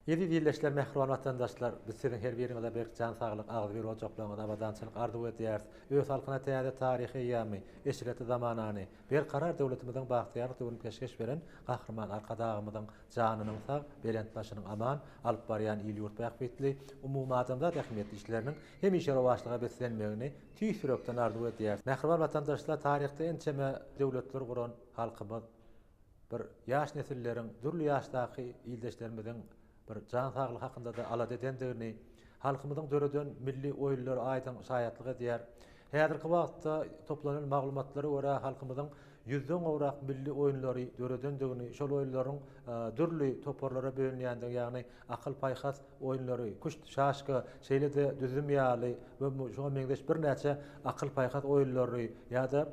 Yedi birleşler mehruan vatandaşlar, biz sizin her birinize bir can sağlık, ağız bir ocaklarına abadançılık arzu ediyarız. Öz halkına täze tarihi ýamy, eşreti zamanany, bir karar döwletimizden bagtyarlyk döwrüni peşkeş beren gahrman arkadagymyzyň janynyň sag, belent başynyň aman alyp barýan il ýurt bähbetli, umumy adamzat ähmiýetli işleriniň hemişe rowaçlyga beslenmegini tüýsürekden arzu ediyarys. Mehruan vatandaşlar tarihte ençeme döwletler guran halkymyz bir ýaş nesilleriň, dürli ýaşdaky ildeşlerimizin bir can sağlyk hakynda da alad edendigini, halkymyzyň döreden milli oýunlar aýdan şaýatlyk edýär. Häzirki wagtda toplanan maglumatlary görä halkymyzyň 100den gowrak milli oýunlary döredendigini, şol oýunlaryň dürli toporlara bölünýändigi, ýagny akyl paýhas oýunlary, kuşt, şaşka, şeýle-de düzüm ýaly we şoňa meňzeş bir näçe akyl paýhas oýunlary ýa-da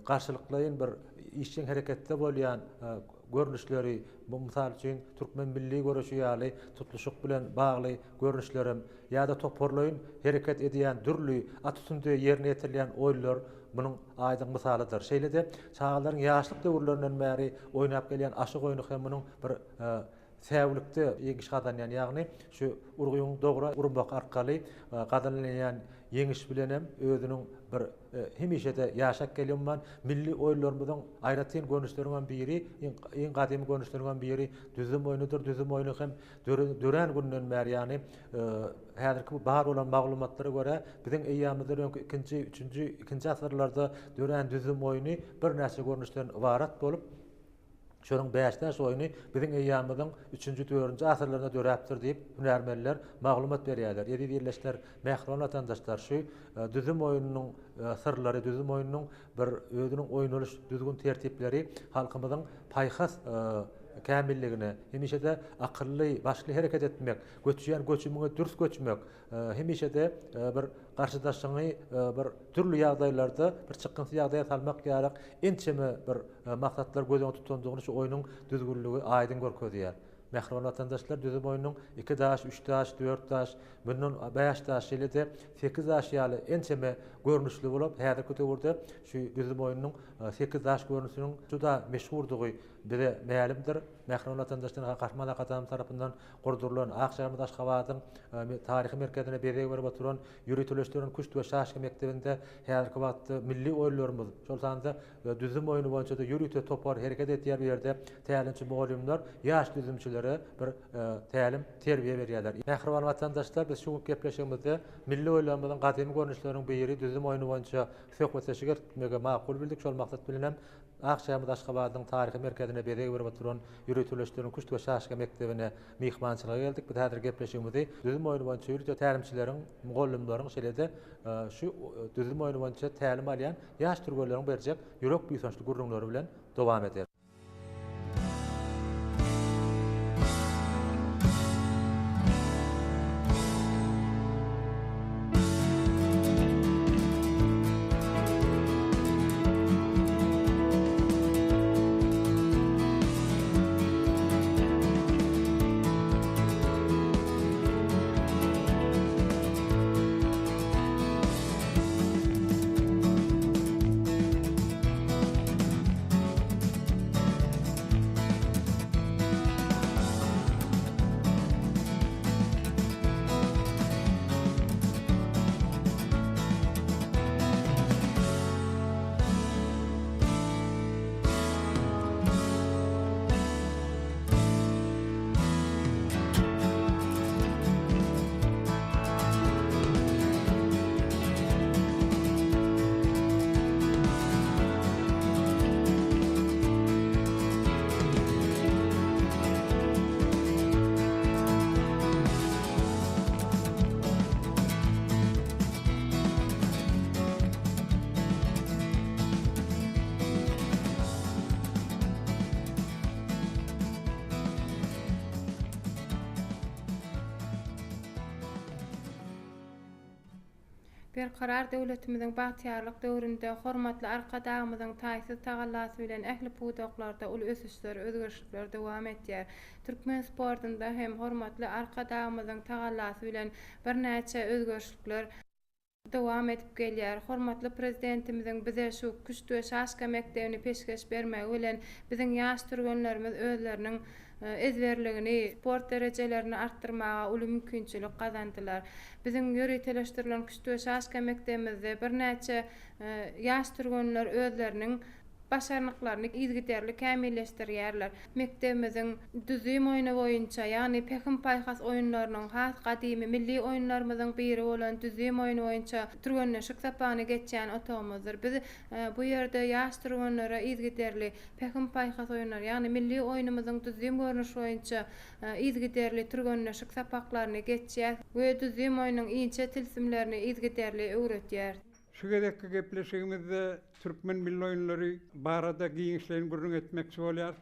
garşylyklaryň bir işçiň hereketde bolýan görnüşleri, bu misal üçin türkmen milli görüşi ýaly tutluşyk bilen bagly görnüşlerim ýa-da toporlaryň hereket edýän dürli at üstünde ýerine ýetirilýän oýunlar munyň aýdyň misalydyr. Şeýle-de çağalaryň ýaşlyk döwürlerinden bäri oýnap gelýän aşyk oýuny hem munyň bir säwlikde ýeňiş gadanýan, ýagny şu urguýyň dogura urmak arkaly gadanlanýan ýeňiş bilen hem özüniň bir hemişede ýaşap gelýän milli oýunlarymyzyň aýratyn görnüşlerinden biri, iň gadymy görnüşlerinden biri düzüm oýunydyr. Düzüm oýuny hem dören günden bäri, ýagny häzirki bar bolan maglumatlara görä biziň eýýamyzda 2-nji, 3-nji, 2-nji asyrlarda dören düzüm oýuny bir näçe görnüşlerden ibarat bolup, şonuň 5-nji oýuny biziň eýýamyzyň 3-nji, 4-nji asyrlarynda döräpdir diýip hünärmenler maglumat berýärler. Ýedi birleşler mehruan vatandaşlar şu düzüm oýunynyň sırlary, düzüm oýunynyň bir özüniň oýnuluş düzgün tertipleri halkymyzyň paýhas kämilligine, hemişe-de akylly, başly hereket etmek, göçýän göçümüňe dürüst göçmek, hemişe-de bir garşydaşyňy bir türlü ýagdaýlarda bir çykynty ýagdaýa salmak ýarak ençeme bir maksatlar gözüňe tutandygyny şu oýunyň düzgünligi aýdyn görkezýär. Mehruan vatandaşlar düzüm oýunynyň 2 daş, 3 daş, 4 daş, bundan 5 daş ýaly 8 daş ýaly ençeme görnüşli bolup, häzirki döwürde şu düzüm oýunynyň 8 daş görnüşiniň juda meşhurdygy bize mälimdir. Mehruan vatandaşlaryň Gahrman Akademiyasy tarapyndan gurdurulan Akşarmyz Aşgabatyň taryhy merkezine bezegi berip oturan ýürütüleşleriň Kuşt we Şaşka mektebinde häzirki wagtda milli oýunlarymyz, şol sanda düzüm oýuny boýunça da ýürüte topar hereket etýär ýerde tälimçi mugallimler ýaş düzümçilere bir tälim terbiýe berýärler. Mehruan vatandaşlar, biz şu gepleşigimizde milli oýunlarymyzyň gadymy görnüşleriň biri düzüm oýuny boýunça söhbet şeýle makul bildik. Şol maksat bilen Akşarmyz Aşgabatyň taryhy merkezine bezegi berip oturan ýürütüleşleriň Kuşt we Şaşka mektebine mihmançylyga geldik. Bu häzir gepleşigimizi düzüm oýuny boýunça ýürütýän tälimçileriň, mugallimleriň şeýle-de şu düzüm oýuny boýunça tälim alýan ýaş türgeleriň berjek ýürek büýsünçli gurrunlary bilen dowam eder. Berkarar döwletimiziň bagtyarlyk döwründe hormatly arkadagymyzyň taýsy tagallasy bilen ähli puwdaklarda ul ösüşler, özgerişler dowam etýär. Türkmen sportunda hem hormatly arkadagymyzyň tagallasy bilen bir näçe özgerişler dowam edip gelýär. Hormatly prezidentimiziň bize şu Kuşt we Şaşka mektebini peşkeş bermegi bilen biziň ýaş türgenlerimiz özleriniň ezberligini, sport derejelerini arttırmaga uly mümkinçilik kazandylar. Bizim ýöreteleşdirilen küçük şaşka mekdebimizde bir näçe ýaş türgenler özleriniň başarnyklaryny izgiterli kämilleşdirýärler. Mektebimiziň düzüm oýunu boýunça, ýani Pekin paýhas oýunlarynyň has gadymy milli oýunlarymyzyň biri bolan düzüm oýunu boýunça türgenleşik sapany geçýän otogymyzdyr. Biz bu ýerde ýaş türgenlere izgiterli Pekin paýhas oýunlary, ýani milli oýunumyzyň düzüm görnüşi boýunça izgiterli türgenleşik sapaklaryny geçýär we düzüm oýunyň inçe tilsimlerini izgiterli öwretýär. Şu gedekki gepleşigimizde Türkmen milli oýunlary barada giňişlerini gurrun etmekçi bolýar.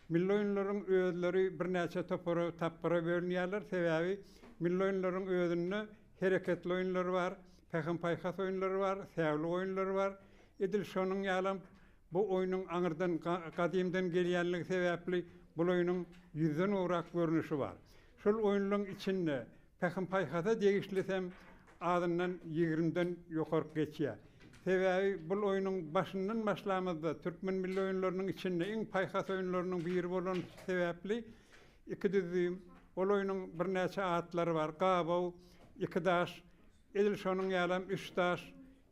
Milli oýunlaryň özleri bir näçe topara tapara bölünýärler. Sebäbi milli oýunlaryň özünde hereketli oýunlary bar, Pekin paýhas oýunlary bar, säwli oýunlary bar. Edil şonuň ýalam bu oýunyň aňyrdan gadymdan gelýänligi sebäpli bu oýunyň ýüzden urak görnüşi bar. Şol oýunlaryň içinde Pekin paýhasa degişlisem adından 20'den yukarı geçiyor. Sebäbi bu oýunyň başyndan başlamazda Türkmen milli oýunlarynyň içinde iň paýhas oýunlarynyň biri bolan sebäpli iki düzüm, ol oýunyň bir näçe atlary bar. Gabaw, ikidaş, edil şonuň ýalam üçdaş,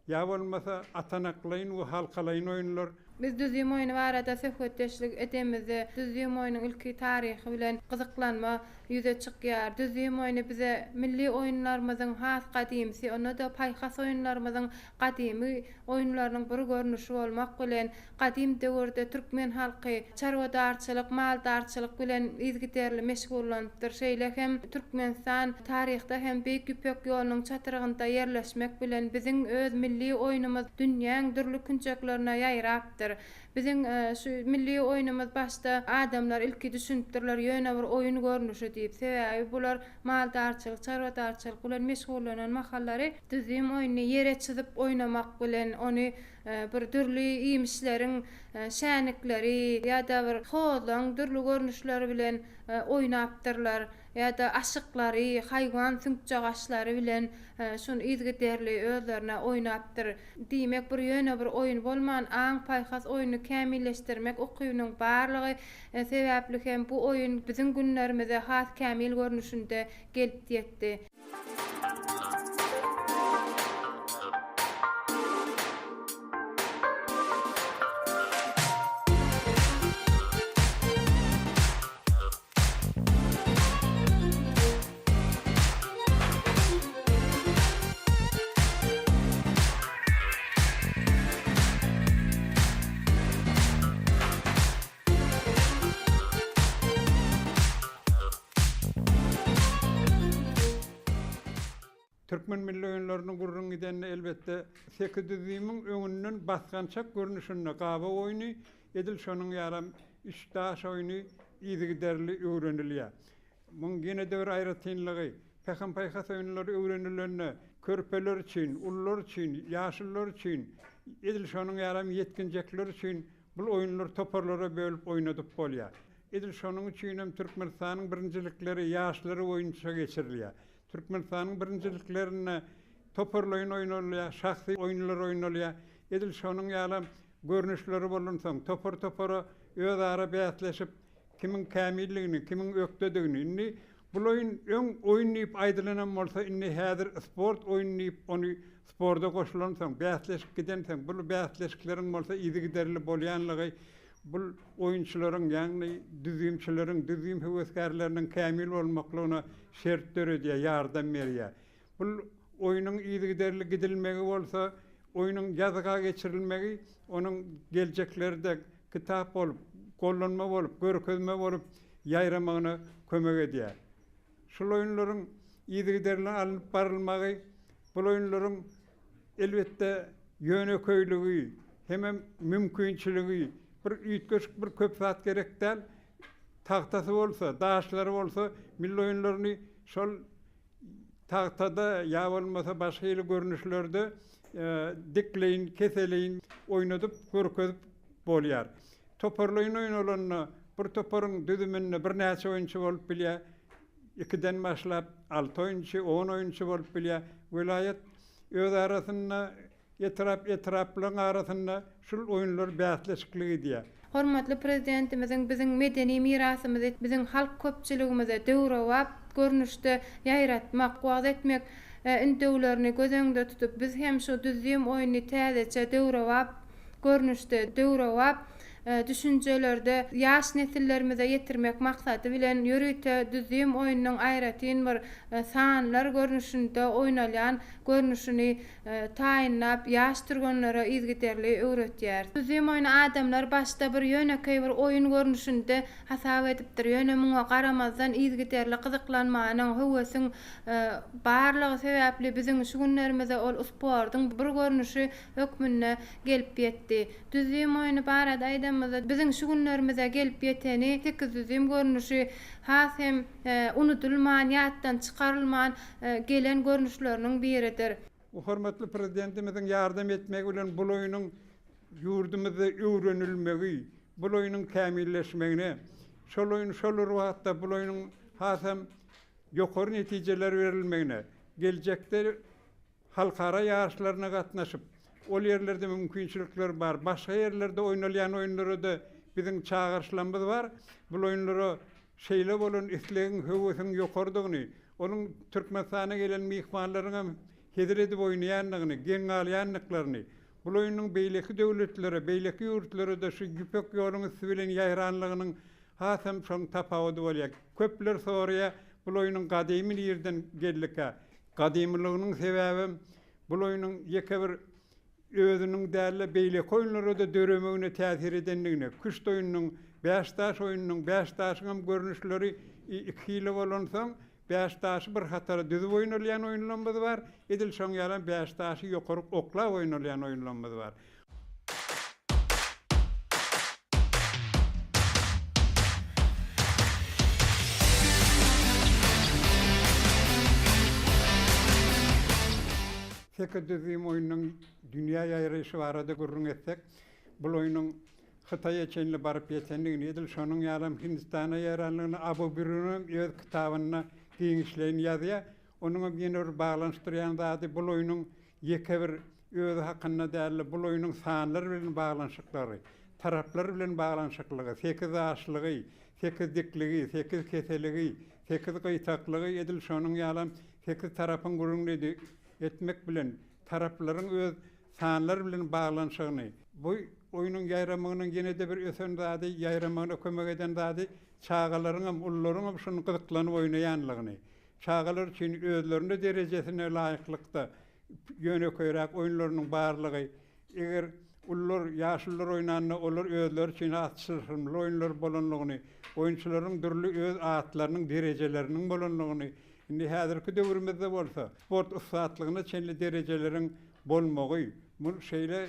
ýa bolmasa atanaklaýyn we halkalaýyn oýunlar. Biz düzüm oýuny barada söhbetdeşlik edemizde, düzüm oýunyň ilki taryhy bilen gyzyklanma ýüze çykýar. Düzüm oýuny bize milli oýunlarymyzyň has gadymsy, onda da paýhas oýunlarymyzyň gadymy oýunlarynyň bir görnüşi bolmak bilen gadym döwürde türkmen halky çarwadarçylyk, maldarçylyk bilen izgiterli meşgullanýar. Şeýle hem Türkmenistan taryhda hem Beýik Ýüpek ýolunyň çatyrygynda ýerleşmek bilen biziň öz milli oýunumyz dünýäň dürli künçeklerine ýaýrapdyr. Bizim şu milli oýunumyz başda adamlar ilki düşündirler ýöne bir oýun görnüşi diýip. Sebäbi bular maldarçylyk, çarwadarçylyk bilen meşgullanan mahallary düzüm oýuny ýere çyzyp oýnamak bilen ony bir dürli iýmişleriň şänlikleri ýa-da bir hozlaň dürli görnüşleri bilen oýnapdyrlar. ýa-da aşyklary, haýwan süňçagaşlary bilen şunu izgiterli özlerine oýnapdyr. Diýmek bir ýöne bir oýun bolman, aň paýhas oýuny kämilleşdirmek okuwynyň barlygy sebäpli hem bu oýun biziň günlerimize has kämil görnüşinde gelip ýetdi. Türkmen milli oýunlarynyň gurrun gidenine elbette sekizdizimin öňünden basgançak görnüşünde gaba oýuny, edil şonuň ýaram üçdaş oýuny izgiderli öwrenilýär. Muň gene de bir aýratynlygy, Pekin paýhas oýunlary öwrenilende körpeler üçin, ullar üçin, ýaşyllar üçin, edil şonuň ýaram yetkinjekler üçin bu oýunlar toparlara bölüp oýnadyp bolýar. Edil şonuň üçin hem Türkmenistanyň birinjilikleri ýaşlary oýunça geçirilýär. Türkmenistanyň birinjiliklerine toparlaýyn oýnalýar, şahsy oýunlar oýnalýar. Edil şonuň ýalam görnüşleri bolan soň topara özara bäsleşip kimiň kämilligini, kimiň ökdedigini, inni bu oýun öň oýun diýip aýdylanan bolsa, inni häzir sport oýun diýip ony sporda goşulan soň bäsleşip giden soň bu bäsleşikleriň bolsa izgiderli bolýanlygy bu oýunçularyň ýagny düzümçileriň, düzüm heweskarlarynyň kämil bolmaklygyna şert derejede ýardam berýär. Bu oýunyň izgiderli gidilmegi bolsa, oýunyň ýazyga geçirilmegi, onuň geljeklerinde kitap bolup, gollanma bolup, görkezme bolup ýaýramagyna kömek edýär. Şol oýunlaryň izgiderli alyp barylmagy, bu oýunlaryň elbetde ýöneköýligi, hem mümkinçiligi, bir üýtgeçik bir köp saat gerek däl. Tahtasy bolsa, daşlary bolsa, milli oýunlaryny şol tahtada ýa bolmasa başga ýyly görnüşlerde dikleýin, keseleýin oýnadyp, görkezip bolýar. Toparlaýyn oýunlaryny bir toparyň düzüminde bir näçe oýunçy bolup bilýär. 2den başlap 6 oýunçy, 10 oýunçy bolup bilýär. Vilayet öz arasynda etraplaryň arasynda şol oýunlar bäsleşikli diýär. hormatly prezidentimizin biziň medeni mirasymyzy, biziň halk köpçiligimize döwrewap görnüşde ýaýratmak, wagt etmek indewlerini gözüňde tutup biz hem şu düzgün oýuny täzeçe döwrewap görnüşde döwrewap düşüncelerde yaş nesillerimize yetirmek maksady bilen ýörüte düzgün oýunyň aýratyn bir sanlar görnüşinde oýnalýan görnüşini taýinlap ýaş türgenlere izgiterli öwretýär. Düzgün oýuny adamlar başda bir ýönekey bir oýun görnüşinde hasap edipdir. Ýöne muňa garamazdan izgiterli gyzyklanmanyň höwesiň barlygy sebäpli biziň şu günlerimize ol spordyň bir görnüşi hökmünde gelip ýetdi. Düzgün oýuny barada biziň şu günlerimize gelip ýeteni tek düzgün görnüşi has hem unutulman, ýatdan çykarylman gelen görnüşleriniň biridir. Hormatly prezidentimiziň ýardam etmegi bilen bu oýunyň ýurdumyzda öwrenilmegi, bu oýunyň kämilleşmegine, şol oýun şol wagtda bu oýunyň hasam ýokary netijeler berilmegine, geljekde halkara ýarşlaryna gatnaşyp ol yerlerde mümkinçilikler bar. Başga yerlerde oýnalýan oýunlara da biziň çağırşlamyz bar. Bu oýunlara şeýle bolan islegiň höwesiň ýokardygyny, onuň Türkmenistana gelen mihmanlaryňa hedir edip oýnaýanlygyny, geň alýanlyklaryny, bu oýunyň beýleki döwletleri, beýleki ýurtlary da şu güpek ýoluny bilen ýaýranlygynyň hasam şoň tapawudy bolýar. Köpler soraýar bu oýunyň gadymy ýerden gellikä. Gadymlygynyň sebäbi bu oýunyň ýeke bir özünün däli beýleki oýunlara da döremegine täsir edenligine, küç oýunynyň, Beştaş oýunynyň, Beştaşyň görnüşleri iki ýyl bolan soň Beştaşy bir hatara düzüp oýnalýan oýunlarymyz bar. Edil şoň ýalan Beştaşy ýokary oklap oýnalýan oýunlarymyz bar. Tek düzgün oýunyň dünýä ýaýraşy barada görüň etsek, bu oýunyň Hytaýa çenli baryp ýetendigini edil şonuň ýalam Hindistana ýaranlygyny Abu Birunum öz kitabyna giňişleýän ýazýar. Onuň bilen baglanşdyrýan zady bu oýunyň ýeke bir öz hakynda däli bu oýunyň sanlary bilen baglanşyklary, taraplar bilen baglanşyklygy, sekiz aşlygy, sekiz dikligi, sekiz keseligi, sekiz gyýtaklygy edil şonuň ýalam sekiz tarapyň gürüňligi etmek bilen taraplaryň öz sanlary bilen baglanşygyny. Bu oýunyň ýaýramagynyň genede bir ösen zady, ýaýramagyna kömek eden zady çağalaryň, ullaryň şunu gyzyklanyp oýnaýanlygyny. Çağalar üçin özlerine derejesine laýyklykda ýöneköýrak oýunlarynyň barlygy, eger ullar ýaşullar oýnanny, olar özleri üçin atşyrymly oýunlar bolanlygyny, oýunçylaryň dürli öz atlarynyň derejeleriniň bolanlygyny, indi häzirki döwrümizde bolsa, sport ustaatlygyna çenli derejeleriň bolmagy, bu şeýle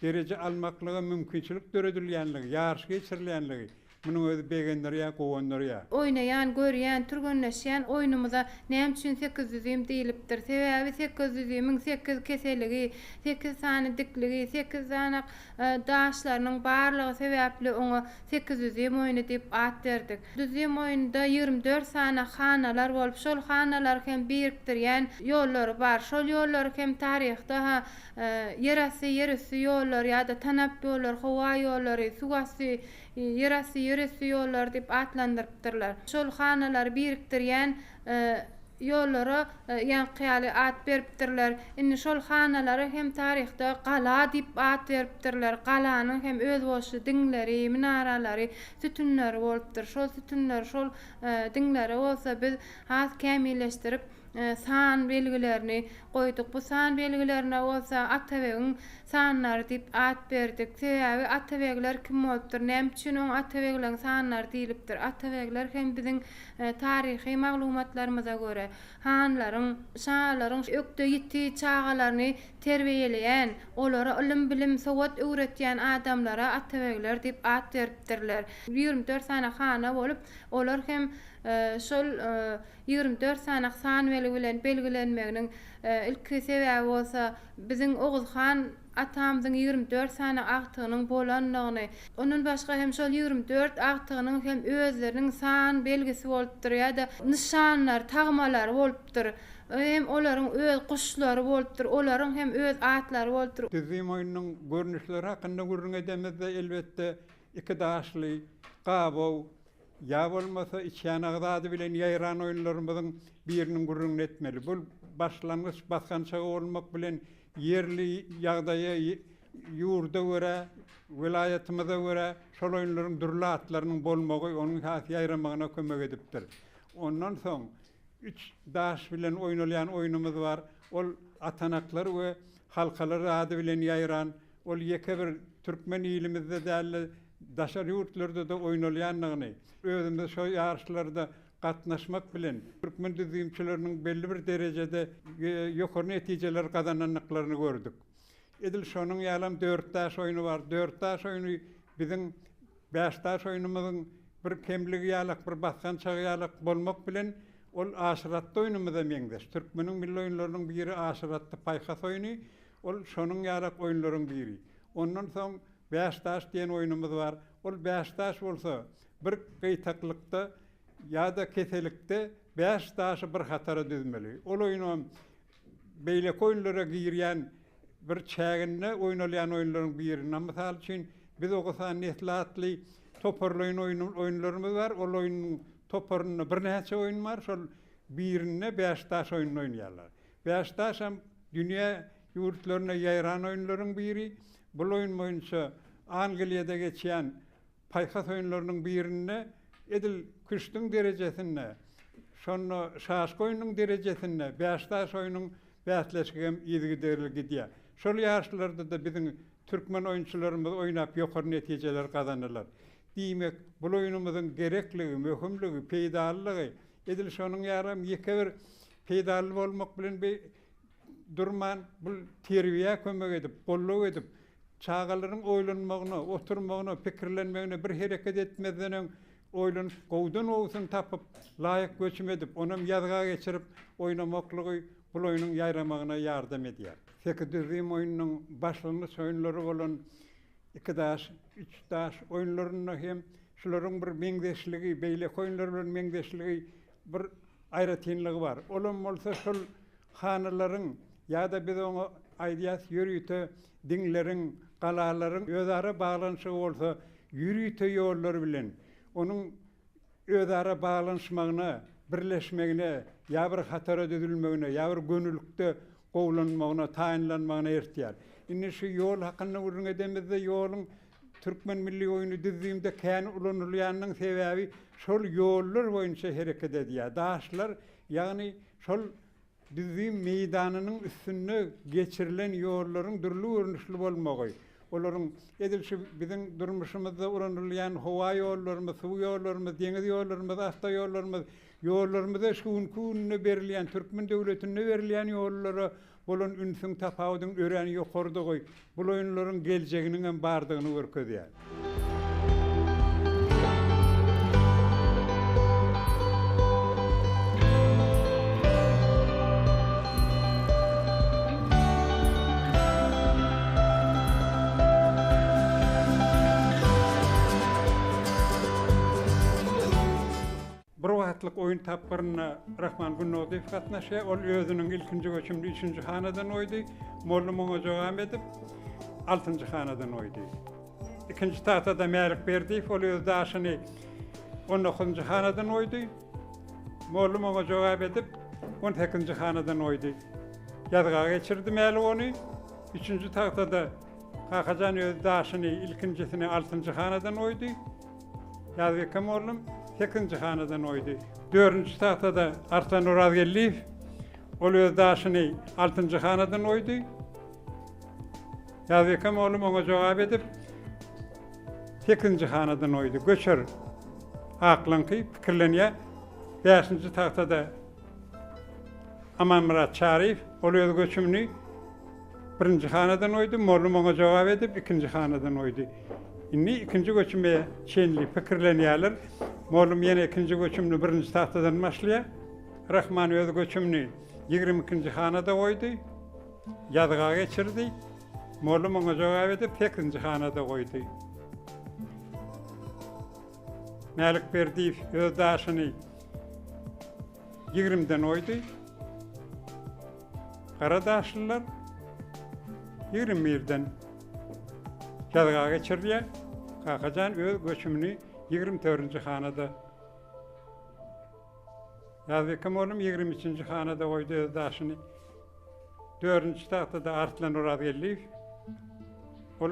derece almaklyga mümkinçilik döredilýänligi, ýarş geçirilýänligi, munyň özi begenleri ýa gowanlary ýa. Oýnaýan, görýän, türgenleşýän oýunumyza näme üçin 800 diýilipdir? Sebäbi 800-üň 8 keseligi, 8 sany dikligi, 8 sany daşlarynyň barlygy sebäpli oňa 800 oýuny diýip at berdik. Düzgün oýunda 24 sany hanalar bolup, şol hanalar hem birikdirýän ýollary bar. Şol ýollar hem taryhda yerasy ýollar ýa-da tanap ýollar, hawa ýollary, sugasy yerasy ýollar diýip atlandyrypdyrlar. Şol hanalar birikdirýän ýollara ýankyýaly at beripdirler. Indi şol hanalary hem taryhda gala diýip at beripdirler. Galanyň hem öz boşy diňleri, minaralary, sütünleri bolupdyr. Şol sütünler, şol diňleri bolsa biz has kämilleşdirip san belgilerini koyduk. Bu san belgilerine olsa Atabegiň sanlary diýip at berdik. Sebäbi Atabegler kim bolupdyr? Näme üçin oň Atabegleň sanlary diýilipdir? Atabegler hem biziň taryhy maglumatlarymyza göre hanlaryň, şahlaryň ökde ýetdi çağalaryny terbiýeleýän, olara ilim bilim sowat öwretýän adamlara Atabegler diýip at beripdirler. 24 sany hana bolup, olar hem şol 24 sany san bilen belgilenmeginiň ilki sebäbi bolsa biziň Oguzhan atamyzyň 24 sany agtygynyň bolanlygyny, onun başga hem şol 24 agtygynyň hem özleriniň san belgisi bolupdyr ýa-da nişanlar, tagmalar bolupdyr. Hem olaryň öz kuşlary bolupdyr, olaryň hem öz atlary bolupdyr. Düzgün oýunyň görnüşleri hakynda gürrüň edemizde elbetde iki daşly, gabaw, ya bolmasa içen agzady bilen ýaýran oýunlarymyzyň biriniň gurrun etmeli. Bu başlangıç baskançagy bolmak bilen yerli ýagdaýa ýurda görä, vilayatymyza görä şol oýunlaryň durly atlarynyň bolmagy onuň has ýaýramagyna kömek edipdir. Ondan soň 3 daş bilen oýnalýan oýunumuz bar. Ol atanaklar we halkalar ady bilen ýaýran. Ol ýeke bir türkmen ilimizde däli daşar ýurtlarda da oýnalýanlygyny, özümde şo ýarşlarda gatnaşmak bilen türkmen düzgünçileriniň belli bir derejede ýokary netijeler gazananlyklaryny gördük. Edil şonuň ýalam 4 daş oýunu bar. 4 daş oýuny biziň 5 daş oýunumyzyň bir kemligi ýalyk, bir baskançagy ýalyk bolmak bilen ol aşyratda oýunumyza meňdeş. Türkmeniň milli oýunlarynyň biri aşyratda paýkas oýuny, ol şonuň ýalyk oýunlaryň biri. Ondan soň 5 daş diýen oýunumyz bar. Ol 5 daş bolsa bir gyýtaklykda ýa-da keselikde 5 daşy bir hatara düzmeli. Ol oýunum beýle oýunlara girýän bir çäginde oýnalýan oýunlaryň biri. Mysal üçin biz ogusan neslatly toparlaýan oýunlarymyz bar. Ol oýunyň toparyny bir näçe oýun bar. Şol birine 5 daş oýun oýnaýarlar. 5 daş hem dünýä ýurtlaryna ýaýran oýunlaryň biri. Bu oýun boýunça Angliýada geçýän paýkas oýunlarynyň birine edil küçtüň derejesinde, şonu şaşky oýunyň derejesinde 5 daş oýunyň bäsleşigem ýygyderli gidýär. Şol ýaşlarda da biziň türkmen oýunçylarymyz oýnap ýokary netijeler gazanýarlar. Diýmek, bu oýunumyzyň gerekligi, möhümligi, peýdalygy edil şonuň ýaram ýeke bir peýdaly bolmak bilen durman bu terbiýe kömek edip, golluk edip, çağalaryň oýlanmagyna, oturmagyna, pikirlenmegine bir hereket etmezden oýlan gowdan owsyn tapyp, laýyk göçüm edip, onu ýazga geçirip oýnamaklygy bu oýunyň ýaýramagyna ýardam edýär. Sekizim oýunyň başlangyç oýunlary bolan 2 daş, 3 daş oýunlaryny hem şolaryň bir meňdeşligi, beýle oýunlar bilen meňdeşligi bir aýratynlygy bar. Olam bolsa şol hanalaryň ýa-da biz oňa aýdýas ýürüýte diňleriň, galalaryň özara baglanyşy bolsa ýürüýte ýollary bilen onun özara bağlanışmagyna, birleşmegine, ýa bir hatara düzülmegine, ýa bir gönüllükde gowlanmagyna, taýinlanmagyna ertýär. Indi şu ýol hakyny gurrun edemizde ýoluň türkmen milli oýuny düzýümde kän ulanylýanynyň sebäbi şol ýollar boýunça hereket edýär. Daşlar, ýagny şol düzýüm meýdanynyň üstüne geçirilen ýollaryň durly görnüşli bolmagy. Olaryň edil şu biziň durmuşymyzda ulanylýan howa ýollarymyz, suw ýollarymyz, deňiz ýollarymyz, asta ýollarymyz şuň berilýän türkmen döwletine berilýän ýollara bolan ünsüň tapawudyň öräni ýokardygy, bu oýunlaryň geljeginiň hem bardygyny görkezýär. Oyun tapbarına Rahman Günnoğdu katnaşa, ol özünün ilkinci göçümlü 3. hanadan oydu. Mollum ona jogam edip 6. hanadan oydu. İkinci tahtada mälik berdi, ol öz daşyny 19. hanadan oydu. Mollum ona jogam edip 18. hanadan oydu. Ýazga geçirdi mäli onu. 3. tahtada Kakajan öz daşyny ilkincisini 6. hanadan oydu. Ýazga mollum 8. hanadan oydu. 4. tahtada Arslan Urazgelliýew, ol öz daşyny 6. hanadan oydu. Ýazga mollum oňa jogap edip 8. hanadan oydu. Göçer aklanky pikirlenýär. 5. tahtada Aman Murat Şarif, ol öz göçümni 1. hanadan oydu. Mollum oňa jogap edip 2. hanadan oydu. Indi 2. göçüme çenli pikirlenýärler. Mollum ýene 2. göçümni 1. tahtadan başlaýar. Rahman öz göçümni 22. hanada goýdy. Ýazga geçirdi. Mollum oňa jogap edip 8. hanada goýdy. Mälik Berdiýew öz daşyny 20-den oýdy. Garadaşlylar 21-den ýazga geçirdiler. Kakajan öz göçümünü 24-nji hanada. Yazykym oğlum 23-nji hanada goýdy öz daşyny. 4-nji tagtada Arslan Orazgelliýew. Ol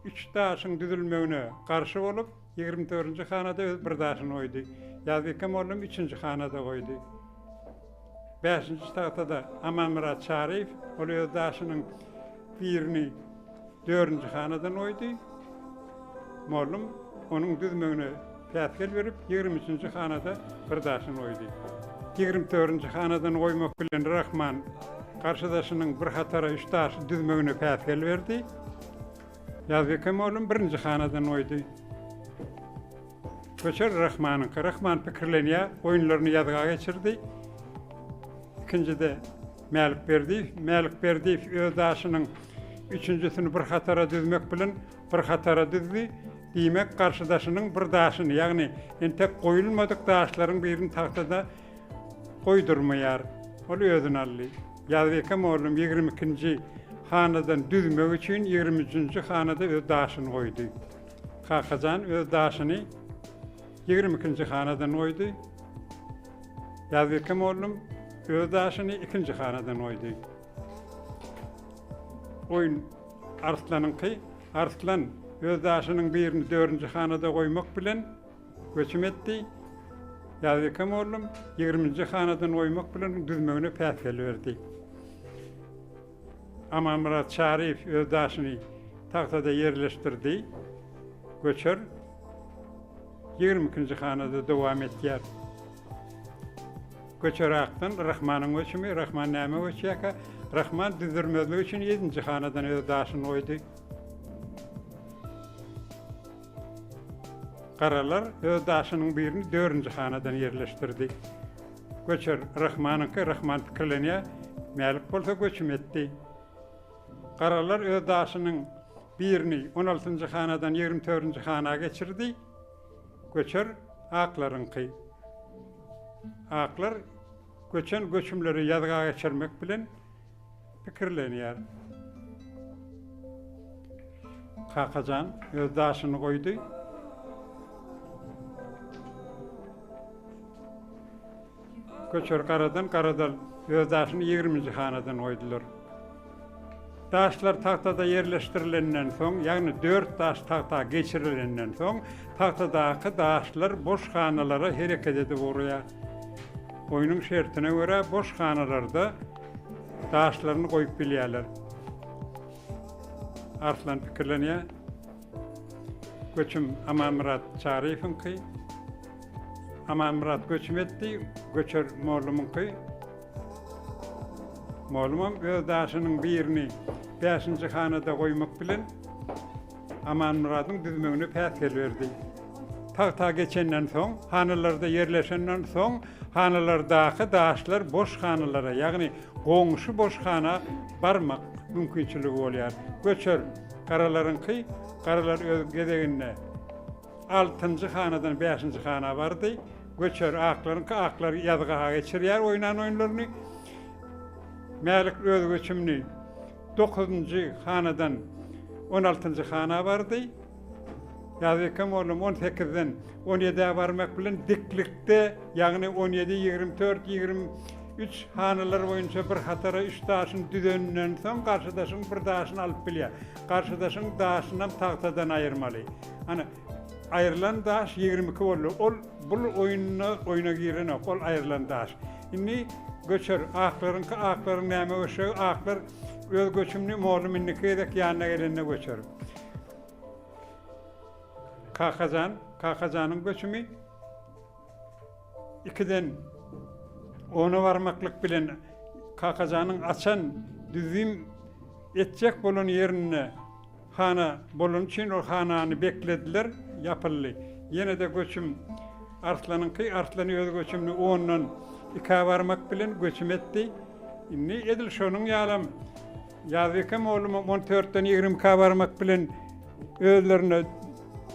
3 daşyň düzülmegine garşy bolup 24-nji hanada öz bir daşyny goýdy. Yazykym oğlum 3-nji hanada goýdy. 5-nji tagtada Amanmurat Şariýew ol öz daşynyň birini 4-nji hanadan goýdy. Mollum onuň düzmegine päsgel berip 23-nji hanada bir daşyny goýdy. 24-nji hanadan goýmak bilen Rahman garşydaşynyň bir hatara 3 daşy düzmegine päsgel berdi. Yazykym oğlum 1-nji hanadan goýdy. Köçer Rahman pikirlenýär, oýunlaryny ýazga geçirdi. İkincide Mälik berdi öz daşynyň 3-njisini bir hatara düzmek bilen bir hatara düzdi. Diýmek garşydaşynyň bir daşyny, ýagni entek goýulmadyk daşlaryň birini tahtada goýdurmaýar. Ol özüni aldy. Yazykym oğlum 22-nji hanadan düzmek üçin 23-nji hanada öz daşyny goýdy. Kakajan öz daşyny 22-nji hanadan goýdy. Yazykym oğlum öz daşyny 2-nji hanadan goýdy. Oyun Arslan öz daşynyň birini 4-nji hanada goýmak bilen göçüm etdi. Yazykym oğlum 20-nji hanadan goýmak bilen düzmegine päsgel berdi. Amanmurat Şariýew öz daşyny tahtada ýerleşdirdi. Göçer 22-nji hanada dowam etýär. Göçer aktan Rahmanyň göçümi, Rahman näme göçýäkä? Rahman düzürmezlik üçin 7-nji hanadan öz daşyny goýdy. Garalar öz daşynyň birini 4-nji hanadan ýerleşdirdi. Göçer Rahman pikirlenýär, mälik bolsa göçüm etdi. Garalar öz daşynyň birini 16-njy hanadan 24-nji hanaga geçirdi. Göçer aklaryňky. Aklar göçen göçümleri ýazga geçirmek bilen pikirlenýär. Kakajan öz daşyny goýdy. Göçer karadan öz daşyny 20-nji hanadan goýdylar. Daşlar tahtada ýerleşdirilenden soň, ýagni 4 daş tahta geçirilenden soň, tahtadaky daşlar boş hanalara hereket edip urýar. Oyunun şertine göre boş hanalarda daşlarını koyup bilýärler. Arslan pikirlenýär. Göçüm Amanmurat Şariýewiňki. Amanmurat göçüm etdi, göçer mollumynky. Mollumam öz daşynyň birini 5-nji hanada goýmak bilen Amanmuratyň düzmegine päsgel berdi. Tahta geçenden soň, hanalarda ýerleşenden soň, hanalardaky daşlar boş hanalara, ýagni goňşy boş hana barmak mümkinçiligi bolýar. Göçer garalar öz gedeginde 6-njy hanadan 5-nji hana bardy. Göçer aklar ýazga geçirýär oýunlaryny. Mälik öz göçümini 9-njy hanadan 16-njy hana bardy. Yazykym oğlum 18-den 17'ye barmak bilen diklikde, ýagny 17, 24, 23 hanalar boýunça bir hatara 3 daşyny düzenden soň garşydaşyň bir daşyny alyp bilýär. Garşydaşyň daşyny tahtadan aýyrmaly. Ana aýrylan daş 22 bolýar. Ol bul oýuna giren ol aýrylan daş. Indi göçer aklaryň näme göçer? Aklar öz göçümni mollumynniki edek ýanyna gelende göçer. Kakajanyň göçümi 2'den 10'a varmaklyk bilen Kakajanyň açan düzüm etjek bolan ýerine hana bolan üçin o hanany beklediler, ýapyldy. Ýene de göçüm Arslan öz göçümni 10'dan 2'a varmak bilen göçüm etdi. Indi edil şonuň ýalam Yazykym oğlum 14'den 20'a varmak bilen özlerine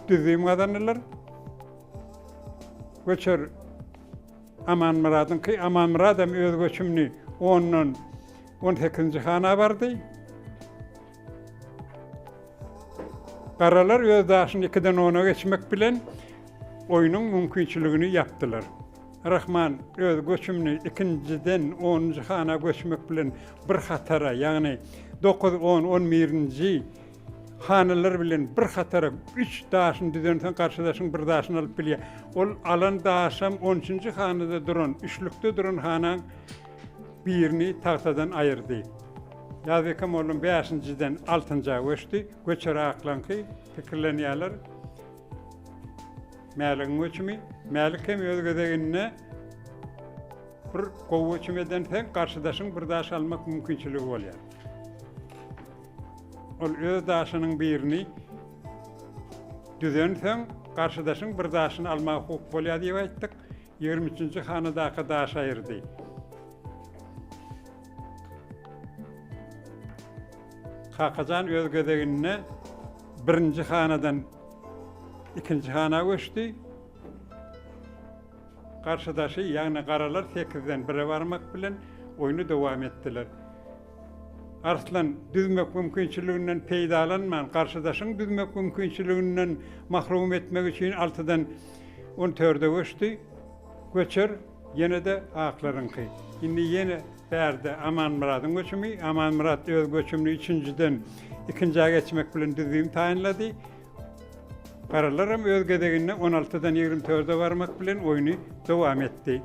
düzüm gadanlar. Göçer Amanmurat öz göçümni 10'dan 18-nji hana bardy. Qaralar öz daşyny 2-den 10'a geçmek bilen oyunun mümkinçiligini yaptılar. Rahman öz göçümni 2-den 10-njy hana göçmek bilen bir hatara, ýagny 9, 10, 11-nji hanalar bilen bir hatara 3 daşyny düzensen karşıdaşyň bir daşyny alyp bilýär. Ol alan daşam 13-nji hanada duran, üçlükde duran hanaň birini tahtadan ayırdy. Ýazykam oğlum 5-njiden 6-njy göçdi. Göçer aklanky pikirlenýärler. Mäliň göçmi, mälik hem özgedegine bir gowy göçmeden sen karşıdaşyň bir daş almak mümkinçiligi bolýar. Ol öz daşynyň birini düzensen karşıdaşyň bir daşyny almak huk bolýar diýip aýtdyk. 23-nji hanadaky daş ayırdy. Kakacan özgedegine 1-nji hanadan 2-nji hana göçdi. Karşıdaşı ýagny garalar 8-den 1'e barmak bilen oyunu dowam etdiler. Arslan düzmek mümkinçiliginden peýdalanman, karşıdaşyň düzmek mümkinçiliginden mahrum etmek üçin 6-dan 14'e göçdi. Göçer ýene-de aklaryňky. Indi ýene bärde Aman Muradyň göçümi, Aman Murad öz göçümini 3-njiden 2-njiä geçmek bilen düzgün taýinlady. Qaralaram özgedegine 16'dan 24'e varmak bilen oyunu dowam etdi.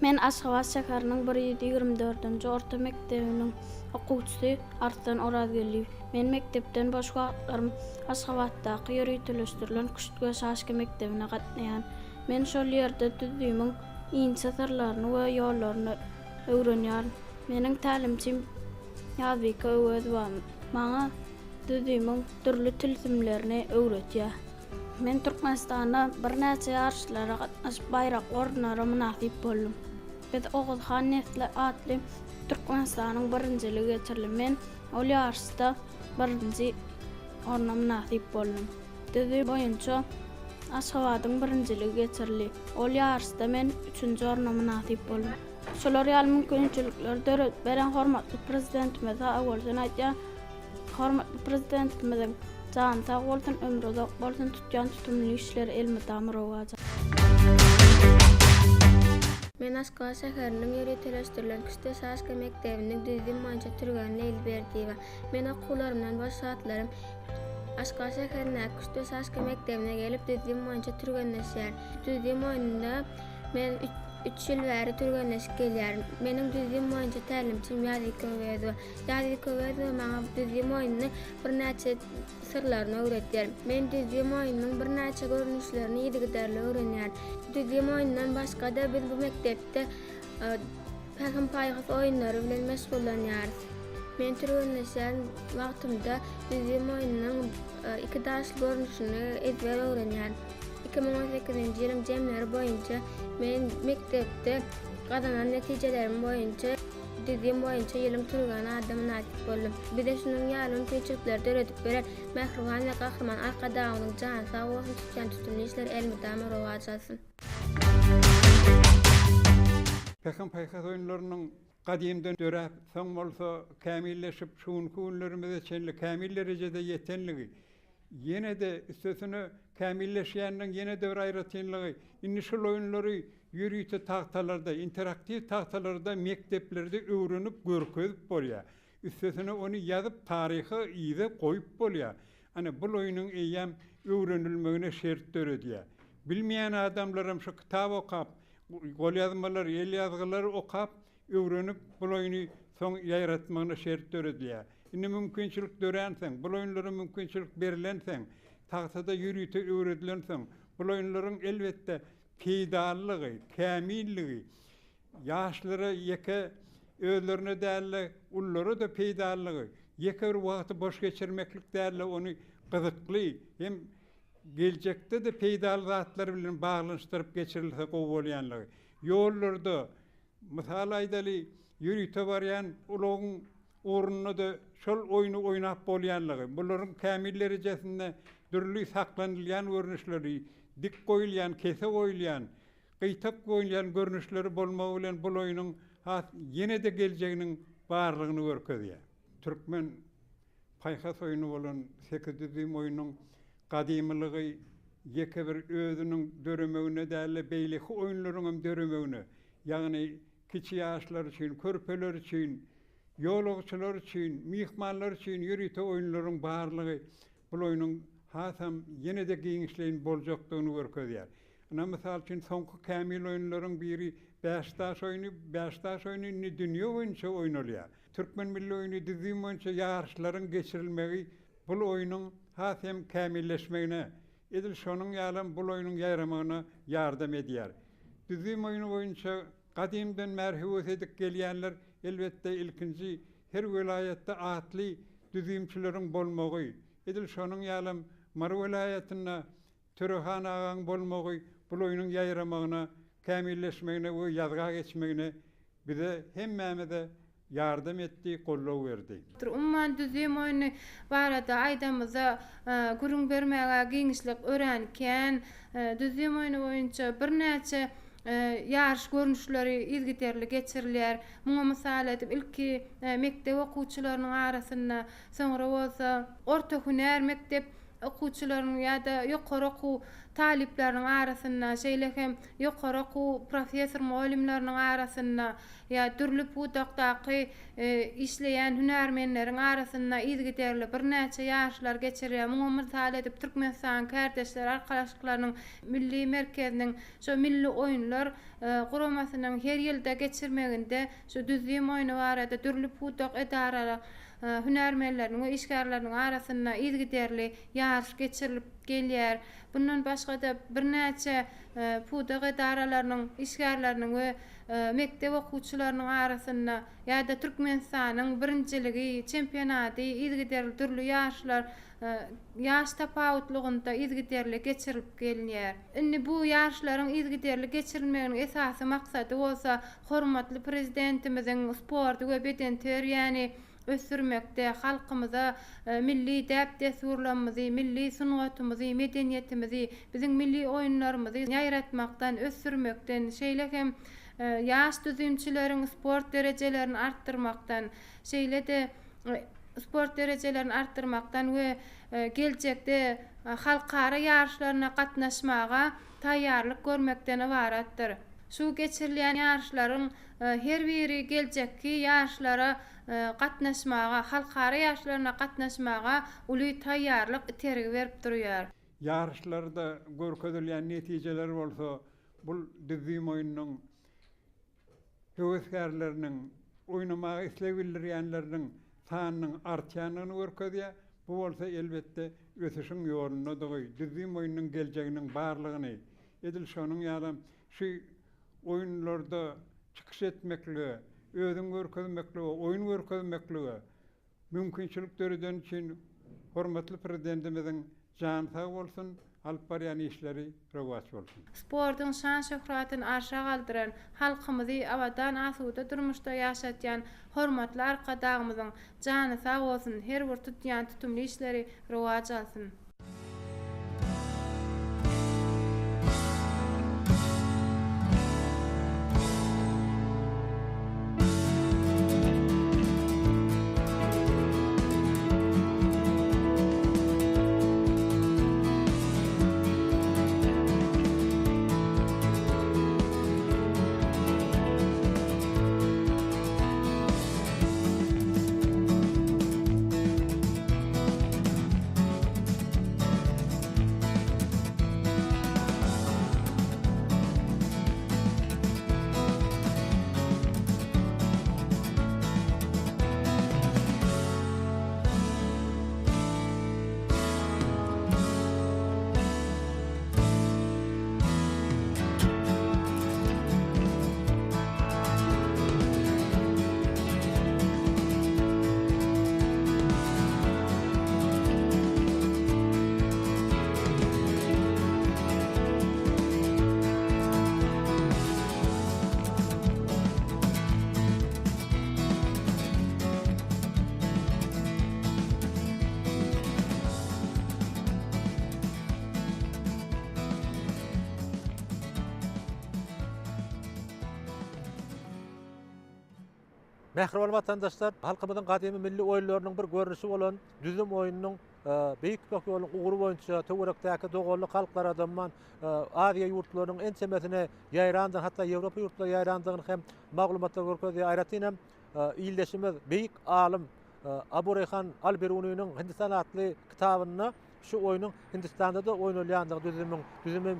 Men Aşgabat şäheriniň 1-24-nji orta mektebiniň okuwçysy Arslan Orazgeli. Men mektepden boş wagtlarym Aşgabatdaky ýöregleşdirilen Küçük Şaşky mektebine gatnaýan. Men şol ýerde düzgünmiň ince sırlaryny we ýollaryny öwrenýär. Meniň talimçim Ýazbyka Öwedwan maňa düzgünmiň türlü tilsimlerini öwretýär. Men Türkmenistanda bir näçe ýarşylara gatnaşyp bayrak ornara munasip boldum. Biz Oğuzhan Nesli adly Türkmenistanyň birinjiligi geçirli. Men ol ýarşyda birinji orna munasip boldum. Düzgün boýunça Aşgabatyň birinjiligi geçirli. Ol ýarşyda men 3-nji orna munasip boldum. Şolar ýaly mümkinçilikler döret beren hormatly prezidentimiz awaldan aýtýar. Hormatly prezidentimiziň jan sag bolsun, ömrü uzak bolsun, tutýan tutumly işleri elmi tamamlawaja. Men Aşgabat şäheriniň ýöregleşdirilen Küçük Şaşky mektebiniň düzgün boýunça türgen Leyli Berdiýewa. Men okuwlarymdan boş saatlarym Aşgabat şäherine Küçük Şaşky mektebine gelip düzgün boýunça türgenleşýär. Düzgün boýunda men 3 ýyl bäri türgenleşip gelýär. Meniň düzgün boýunça tälimçim Ýazbyka Öwedwan. Ýazbyka Öwedwan maňa düzgün boýunyň bir näçe sırlaryny öwretýär. Men düzgün boýunyň bir näçe görnüşlerini ýygydarly öwrenýär. Düzgün boýundan başga da biz bu mektepde pähim paýhas oýunlary bilen meşgullanýarys. Men türgenleşen wagtymda düzgün boýunyň 2 daş görnüşini ezber öwrenýär. 2018-nji ýylyň jemleri boýunça men mektepde gazanan netijelerim boýunça düzgün boýunça ýylyň türgän adam nasip boldum. Bir de şunun ýaly köçükler döredip beren Mähruhan we Gahrman arka daganyň jan sag bolsun, tutýan tutumly işler elmi tamamlawajasyň. Pähim paýhas oýunlarynyň gadymdan dörä soň bolsa kämilleşip şuň günlerimize çenli kämil derejede ýetenligi ýene-de üstesine kämilleşýändiň ýene-de bir aýratynlygy indi şol oýunlary ýürüýte tahtalarda, interaktiv tahtalarda mekteplerde öwrenip görkezip bolýar. Üstesine onu ýazyp taryhy ýyza goýup bolýar. Ana bu oýunyň eýem öwrenilmegine şert döredýär. Bilmeýän adamlarym şu kitap okap, gol ýazmalar, el ýazgylary okap, öwrenip bu oýuny soň ýaýratmagyna şert döredýär. Indi mümkinçilik dörenseň, bu oýunlara mümkinçilik berilenseň, tahtada ýürüýte öwredilenseň, bu oýunlaryň elbetde peýdallygy, kämilligi, ýaşlara ýeke özlerine dälle, ullara da peýdallygy, ýeke bir wagty boş geçirmeklik dälle onu gyzykly hem geljekde de peýdal zatlar bilen baglanşdyryp geçirilse gowy bolýanlygy. Ýollarda mysal aýdaly ýürüýte barýan ulagyň ornuny da şol oýuny oýnap bolýanlygy, bularyň kämil derejesinde dürli saklanylýan görnüşleri, dik goýulýan, kese goýulýan, gyýtap goýulýan görnüşleri bolmagy bilen bu oýunyň ýene-de geljeginiň barlygyny görkezýär. Türkmen Qaykas oyunu bolan 8 düzüm oyunun gadymylygy ýeke bir özüniň döremegine däle beýleki oyunlaryň döremegine, ýagny kiçi ýaşlar üçin, körpeler üçin, ýolagçylar üçin, mihmanlar üçin ýürüte oyunlaryň barlygy bu oyunun hasam ýene-de giňişleýin boljakdygyny görkezýär. Ana mysal üçin soňky kämil oyunlaryň biri Beşiktaş oyunu, Beşiktaş oyunu dünýä boýunça oýnalýar. Türkmen milli oyunu düzüm boýunça ýarşlaryň geçirilmegi bu oyunun hasam kämilleşmegine, edil şonuň ýalam bu oyunun ýayramagyna ýardam edýär. Düzüm oyunu boýunça gadymdan merhewet edip gelýänler elbetde ilkinji her vilayetde atly düzümçileriň bolmagy, edil şonuň ýalam Mar vilayetinä Türehan agaň bolmagy bu oyunun ýayramagyna, kämilleşmegine we ýazga geçmegine bize hemmemize yardım etdi, gollaw berdi. Umman düzüm oyunu barada aýdamyza gurun bermäge giňişlik öğrenken düzüm oyunu boýunça bir näçe ýarş görnüşleri izgiterli geçirilýär. Muňa mysal edip ilki mektep okuwçylarynyň arasynda, soňra bolsa orta hüner mektep okuwçylarynyň ýa-da ýokary okuw talipleriniň arasynda, şeýlehem ýokary okuw professor muallimleriň arasynda ýa türlü pudakdaky işleýän hünärmenleriň arasynda izgiterli bir näçe ýaşlar geçirýär. Muňa mysal edip Türkmenistan kardeşler arkadaşlyklarynyň milli merkeziniň şu milli oyunlar guramasynyň her ýylda geçirmeginde şu düzüm oyunu barada türlü pudak edaralar hünärmenleriň we işgärleriň arasynda izgiterli ýarş geçirilip gelýär. Bundan başga da bir näçe pudak edaralarynyň işgärleriň we mektep okuwçylarynyň arasynda ýa-da Türkmenistanyň birinçiligi, çempionaty izgiterli türlü ýaşlar ýaş tapawutlygynda izgiterli geçirilip gelýär. Indi bu ýaşlaryň izgiterli geçirilmeginiň esasy maksady bolsa hormatly prezidentimiziň sport we beden ýani ösürmekde halkymyza milli däpdesurlarymyzy, milli sungatymyzy, medeniýetimizi, biziň milli oýunlarymyzy ýaýratmakdan, ösürmekden, şeýlehem ýaş düzümçileriň sport derejelerini arttırmakdan, şeýle-de sport derejelerini arttırmakdan we geljekde halkara ýarşlaryna gatnaşmaga taýýarlyk görmekden ibaratdyr. Şu geçirilýän ýarşlaryň her biri geljekki ýaşlara gatnaşmaga, halkara ýaşlaryna gatnaşmaga uly taýýarlyk tergi berip durýar. Yarışlarda görkezilýän netijeler bolsa, bu düzüm oyunynyň hewesgärleriniň oýnamagy isleg bildirýänleriniň sanynyň artýanyny görkezýär. Bu bolsa elbetde ösüşiň ýoluna dogy düzüm oyunynyň geljeginiň barlygyny edil şonuň ýalam şu oyunlarda çykyş etmekle, özüň görkezmekle, oyun görkezmekle mümkinçiliklerden için hormatly prezidentimiziň jan sag bolsun, alyp barýan işleri rewat bolsun. Sportyň şan şöhratyny aşağı galdyran, halkymyzy awadan asuda durmuşda ýaşatýan hormatly arkadaşymyzyň jany sag bolsun, her bir tutýan tutumly işleri rewat alsyn. Mehriban vatandaşlar, halkımızın kadimi milli oyunlarının bir görünüşi olan düzüm oyununun beýik ýolun ugury boýunça töwerekdäki dogolly halklardan Aziýa ýurtlarynyň en çemesine ýaýrandy, hatda Ýewropa ýurtlaryna ýaýrandygyny hem maglumatlar görkezdi. Aýratynam ýyldaşymyz beýik alim Abureyhan Alberuni'nin Hindistan adlı kitabında şu oyunun Hindistan'da da oynanýandygy düzümün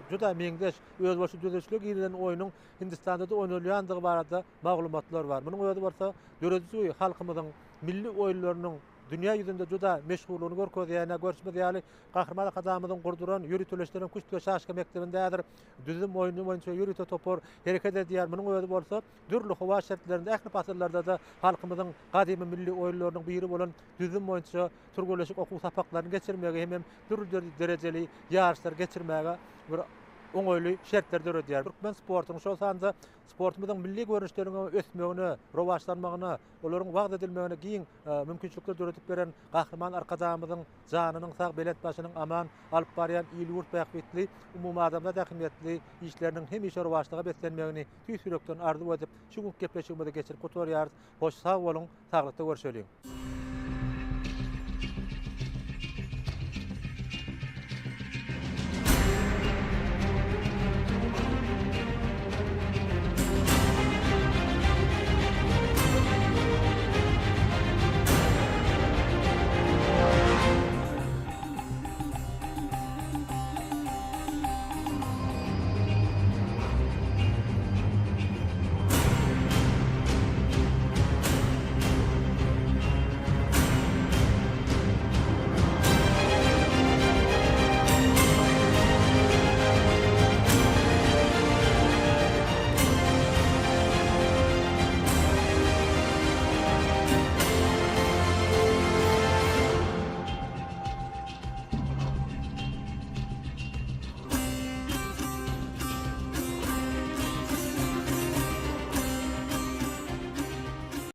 juda meňdeş özbaşy düzüşlük ýerden oyunun Hindistan'da da oynanýandygy barada maglumatlar bar. Munyň öňünde bolsa döredýi halkymyzyň milli oyunlarynyň dünya ýüzünde juda meşgullygyny görkezýän, görüşmediýäli gahrman adamymyzyň gurduran ýürütüleşleriň Kuştuga şaşka mekdebindedir. Düzüm oyunu boýunça ýürüte topor hereket edýär. Munyň öňünde bolsa dürli howa şertlerinde ähli pasarlarda da halkymyzyň gadymy milli oyunlarynyň biri bolan düzüm boýunça turgoleşik okuw sapaklaryny geçirmege hem dürli derejeli ýarşlar geçirmege bir oňoýly şertler döredýär. Türkmen sportynyň şol sanda sportymyzyň milli görünüşleriniň ösmegine, rowaşlanmagyna, olaryň wagt edilmegine giň mümkinçilikler döredip beren gahrman arkadamyzyň janynyň sag belet başynyň aman alyp barýan ýyl ýurt baýakbetli umumy adamda dähmetli işleriniň hemişe rowaşlyga beslenmegini tüýsürekden arzu edip şu gün gepleşigimizi geçirip gotorýar. Hoş sag bolun, saglykda görüşelim.